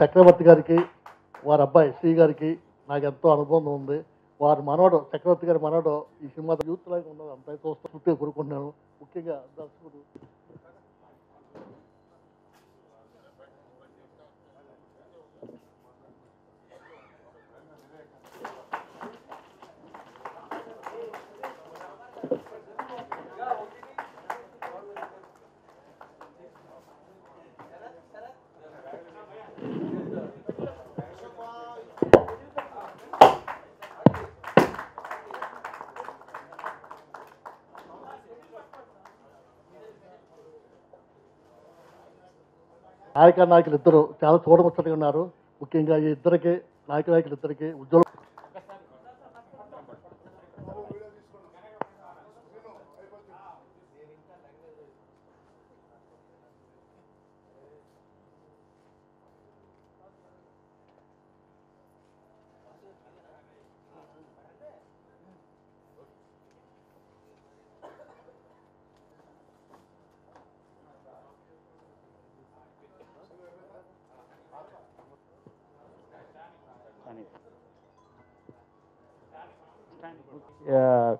చక్రవర్తి గారికి వారి అబ్బాయి శ్రీ గారికి నాకు ఎంతో అనుబంధం ఉంది. వారి మనవడు చక్రవర్తి గారి మనవడు ఈ సినిమా యూత్ లాగా ఉన్నది అంతా చూస్తూ పూర్తిగా కోరుకుంటున్నాను. ముఖ్యంగా దర్శకుడు నాయకులు ఇద్దరు చాలా చూడముచ్చటగా ఉన్నారు. ముఖ్యంగా ఈ ఇద్దరికి నాయకులు ఇద్దరికి ఉద్యోగం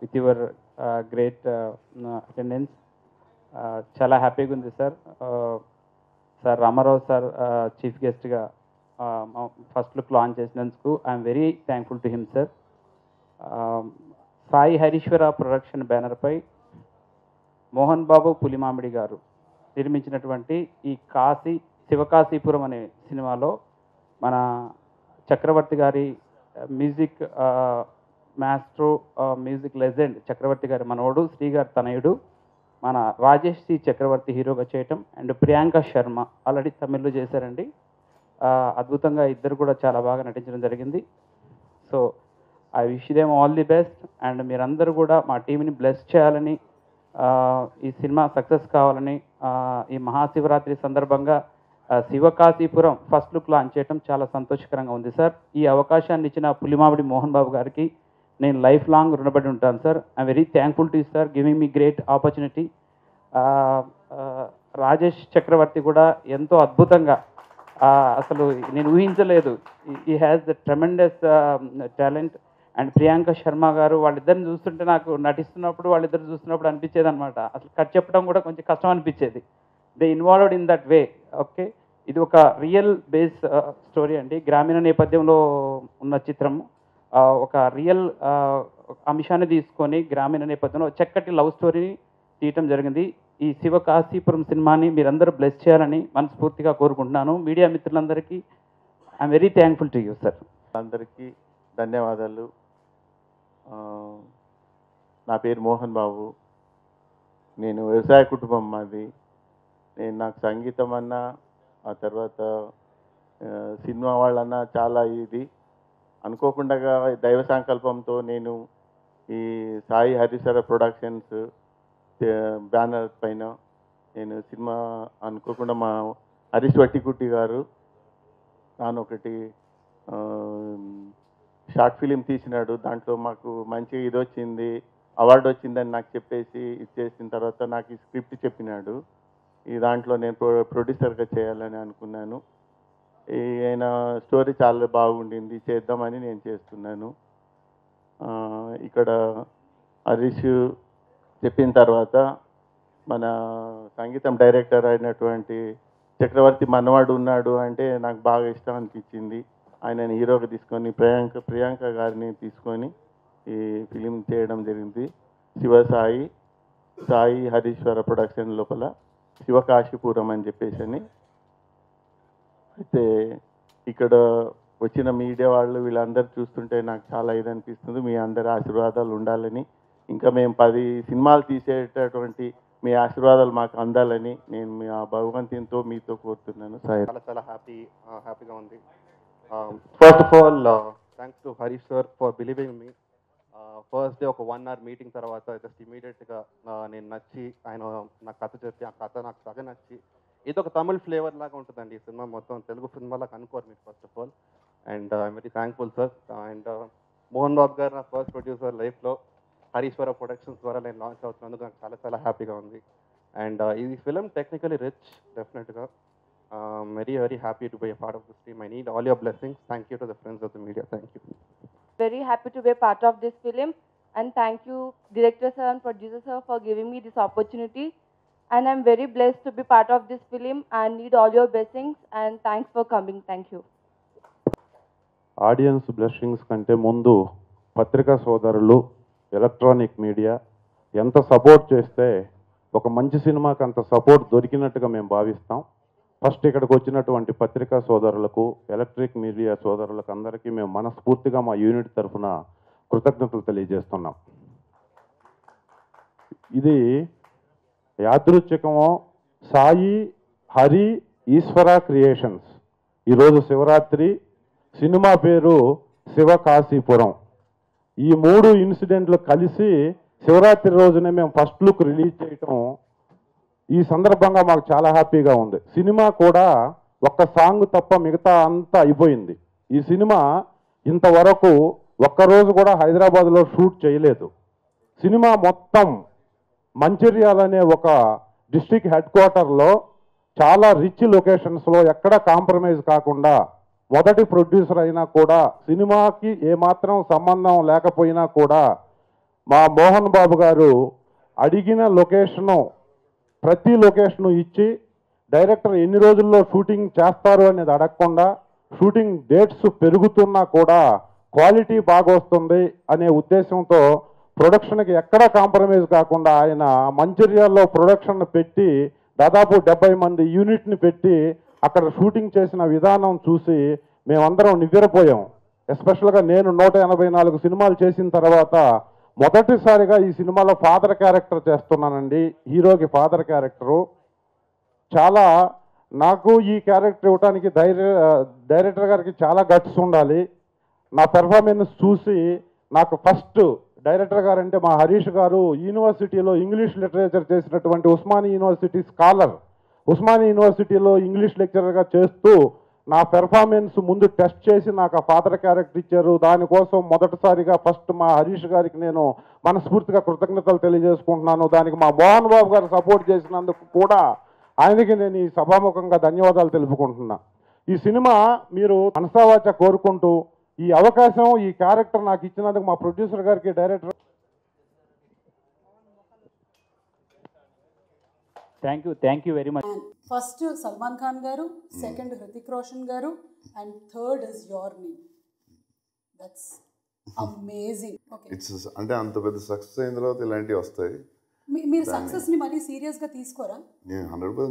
with your great attendance. చాలా హ్యాపీగా ఉంది sir. Sir Ramarao sir chief గెస్ట్గా ఫస్ట్ లుక్ లాంచ్ చేసినందుకు I'm very thankful to him sir. Sai Hariswara production బ్యానర్పై మోహన్ బాబు పులిమామిడి గారు నిర్మించినటువంటి ఈ శివకాశీపురం అనే సినిమాలో మన చక్రవర్తి గారి మ్యూజిక్ మాస్ట్రో మ్యూజిక్ లెజెండ్ చక్రవర్తి గారి మనవడు శ్రీ గారి తనయుడు మన రాజేష్ సి చక్రవర్తి హీరోగా చేయటం అండ్ ప్రియాంక శర్మ ఆల్రెడీ తమిళ్లో చేశారండి. అద్భుతంగా ఇద్దరు కూడా చాలా బాగా నటించడం జరిగింది. So I wish them all the best and మీరందరూ కూడా మా టీంని బ్లెస్ చేయాలని, ఈ సినిమా సక్సెస్ కావాలని, ఈ మహాశివరాత్రి సందర్భంగా శివకాశీపురం ఫస్ట్ లుక్ లాంచ్ చేయడం చాలా సంతోషకరంగా ఉంది సార్. ఈ అవకాశాన్ని ఇచ్చిన పులిమామిడి మోహన్ బాబు గారికి నేను లైఫ్ లాంగ్ రుణపడి ఉంటాను sir. I'm very thankful to sir giving me great opportunity. Rajesh Chakravarthy కూడా ఎంతో అద్భుతంగా, అసలు నేను ఊహించలేదు, ఈ has the tremendous talent. And Priyanka Sharma garu వాళ్ళిద్దరిని చూస్తుంటే నాకు వాళ్ళిద్దరు చూస్తున్నప్పుడు అనిపించేది అనమాట, అసలు కట్ చెప్పడం కూడా కొంచెం కష్టం అనిపించేది. They involved in that way. Okay, ఇది ఒక రియల్ బేస్ స్టోరీ అండి. గ్రామీణ నేపథ్యంలో ఉన్న చిత్రము. ఒక రియల్ అంశాన్ని తీసుకొని గ్రామీణ నేపథ్యంలో చక్కటి లవ్ స్టోరీని తీయటం జరిగింది. ఈ శివకాశీపురం సినిమాని మీరందరూ బ్లెస్ చేయాలని మనస్ఫూర్తిగా కోరుకుంటున్నాను. మీడియా మిత్రులందరికీ I'm very thankful to you sir. అందరికీ ధన్యవాదాలు. నా పేరు మోహన్ బాబు. నేను వ్యవసాయ కుటుంబం మాది. నాకు సంగీతం అన్నా, ఆ తర్వాత సినిమా వాళ్ళన్నా చాలా ఇది. అనుకోకుండా దైవ సంకల్పంతో నేను ఈ సాయి హరీశ్వర ప్రొడక్షన్స్ బ్యానర్ పైన నేను సినిమా అనుకోకుండా మా హరీష్ వట్టికుట్టి గారు తాను ఒకటి షార్ట్ ఫిలిం తీసినాడు. దాంట్లో మాకు మంచి ఇది వచ్చింది, అవార్డు వచ్చిందని నాకు చెప్పేసి ఇచ్చేసిన తర్వాత నాకు ఈ స్క్రిప్ట్ చెప్పినాడు. ఈ దాంట్లో నేను ప్రొడ్యూసర్గా చేయాలని అనుకున్నాను. ఆయన స్టోరీ చాలా బాగుండింది, చేద్దామని నేను చేస్తున్నాను. ఇక్కడ హరీష్ చెప్పిన తర్వాత మన సంగీతం డైరెక్టర్ అయినటువంటి చక్రవర్తి మనవాడు ఉన్నాడు అంటే నాకు బాగా ఇష్టం అనిపించింది. ఆయనని హీరోగా తీసుకొని ప్రియాంక గారిని తీసుకొని ఈ ఫిలిం చేయడం జరిగింది. సాయి హరీశ్వర ప్రొడక్షన్ లోపల శివకాశీపురం అని చెప్పేసి. అయితే ఇక్కడ వచ్చిన మీడియా వాళ్ళు వీళ్ళందరూ చూస్తుంటే నాకు చాలా ఇది అనిపిస్తుంది. మీ అందరి ఆశీర్వాదాలు ఉండాలని, ఇంకా మేము 10 సినిమాలు తీసేటటువంటి మీ ఆశీర్వాదాలు మాకు అందాలని నేను మీ ఆ భగవంతునితో మీతో కోరుతున్నాను. చాలా హ్యాపీగా ఉంది. First of all thanks to Harish sir for believing me. First day ఒక 1 hour మీటింగ్ తర్వాత జస్ట్ ఇమీడియట్గా నేను నచ్చి ఆయన నాకు కథ చెప్పి, ఆ కథ నాకు సగం నచ్చి, ఇది ఒక తమిళ్ ఫ్లేవర్ లాగా ఉంటుందండి ఈ సినిమా మొత్తం. తెలుగు సినిమాలాగా అనుకోరు మీరు first of all. And I'm very thankful sir. And Mohan Babu garu నా ఫస్ట్ ప్రొడ్యూసర్ లైఫ్లో హరీశ్వర ప్రొడక్షన్స్ ద్వారా నేను లాంచ్ అవుతున్నందుకు నాకు చాలా హ్యాపీగా ఉంది. అండ్ ఈ ఫిలిం టెక్నికలీ రిచ్ డెఫినెట్గా. Very, very happy to be a part of this team. I need all your blessings. Thank you to the friends of the media. Thank you. Very happy to be a part of this film, and thank you director sir and producer sir for giving me this opportunity, and I'm very blessed to be part of this film and need all your blessings, and thanks for coming. Thank you. Audience blessings కంటే ముందు పత్రికా సోదరులు, electronic media ఎంత support చేస్తే ఒక మంచి సినిమాకి అంత సపోర్ట్ దొరికినట్టుగా మేము భావిస్తాం. ఫస్ట్ ఇక్కడికి వచ్చినటువంటి పత్రికా సోదరులకు, ఎలక్ట్రిక్ మీడియా సోదరులకు అందరికీ మేము మనస్ఫూర్తిగా మా యూనిట్ తరఫున కృతజ్ఞతలు తెలియజేస్తున్నాం. ఇది యాదృచ్ఛికమో, సాయి, హరి, ఈశ్వర క్రియేషన్స్. ఈరోజు శివరాత్రి, సినిమా పేరు శివకాశీపురం. ఈ 3 ఇన్సిడెంట్లు కలిసి శివరాత్రి రోజునే మేము ఫస్ట్ లుక్ రిలీజ్ చేయటం ఈ సందర్భంగా మాకు చాలా హ్యాపీగా ఉంది. సినిమా కూడా ఒక్క సాంగ్ తప్ప మిగతా అంతా అయిపోయింది. ఈ సినిమా ఇంతవరకు ఒక్కరోజు కూడా హైదరాబాద్లో షూట్ చేయలేదు. సినిమా మొత్తం మంచిర్యాల అనే ఒక డిస్ట్రిక్ట్ హెడ్ క్వార్టర్లో చాలా రిచ్ లొకేషన్స్లో ఎక్కడ కాంప్రమైజ్ కాకుండా, మొదటి ప్రొడ్యూసర్ అయినా కూడా, సినిమాకి ఏమాత్రం సంబంధం లేకపోయినా కూడా మా మోహన్ బాబు గారు అడిగిన లొకేషను, ప్రతి లొకేషను ఇచ్చి, డైరెక్టర్ ఎన్ని రోజుల్లో షూటింగ్ చేస్తారు అనేది అడగకుండా, షూటింగ్ డేట్స్ పెరుగుతున్నా కూడా క్వాలిటీ బాగా వస్తుంది అనే ఉద్దేశంతో ప్రొడక్షన్కి ఎక్కడా కాంప్రమైజ్ కాకుండా ఆయన మంచిర్యాలలో ప్రొడక్షన్ పెట్టి దాదాపు 70 మంది యూనిట్ని పెట్టి అక్కడ షూటింగ్ చేసిన విధానం చూసి మేమందరం నివ్వెరపోయాం. ఎస్పెషల్గా నేను 184 సినిమాలు చేసిన తర్వాత మొదటిసారిగా ఈ సినిమాలో ఫాదర్ క్యారెక్టర్ చేస్తున్నానండి. హీరోకి ఫాదర్ క్యారెక్టరు. చాలా నాకు ఈ క్యారెక్టర్ ఇవ్వడానికి డైరెక్టర్ గారికి చాలా గట్స్ ఉండాలి. నా పెర్ఫార్మెన్స్ చూసి నాకు ఫస్ట్ డైరెక్టర్ గారు అంటే మా హరీష్ గారు యూనివర్సిటీలో ఇంగ్లీష్ లిటరేచర్ చేసినటువంటి ఉస్మాని యూనివర్సిటీ స్కాలర్. ఉస్మాని యూనివర్సిటీలో ఇంగ్లీష్ లెక్చరర్గా చేస్తూ నా పెర్ఫార్మెన్స్ ముందు టెస్ట్ చేసి నాకు ఆ ఫాదర్ క్యారెక్టర్ ఇచ్చారు. దానికోసం మొదటిసారిగా ఫస్ట్ మా హరీష్ గారికి నేను మనస్ఫూర్తిగా కృతజ్ఞతలు తెలియజేసుకుంటున్నాను. దానికి మా మోహన్ బాబు గారు సపోర్ట్ చేసినందుకు కూడా ఆయనకి నేను ఈ సభాముఖంగా ధన్యవాదాలు తెలుపుకుంటున్నా. ఈ సినిమా మీరు మనసావాచ కోరుకుంటూ ఈ అవకాశం, ఈ క్యారెక్టర్ నాకు ఇచ్చినందుకు మా ప్రొడ్యూసర్ గారికి, director thank you very much. First Salman Khan గారు, సెకండ్ హృతిక్ రోషన్ గారు, and third is your name. That's amazing. Okay, it's అంటే అంత పెద్ద సక్సెస్ అయిన తర్వాత ఇలాంటివి వస్తాయి. మీరు సక్సెస్ని మరీ సీరియస్గా తీసుకోరా? నేను 100%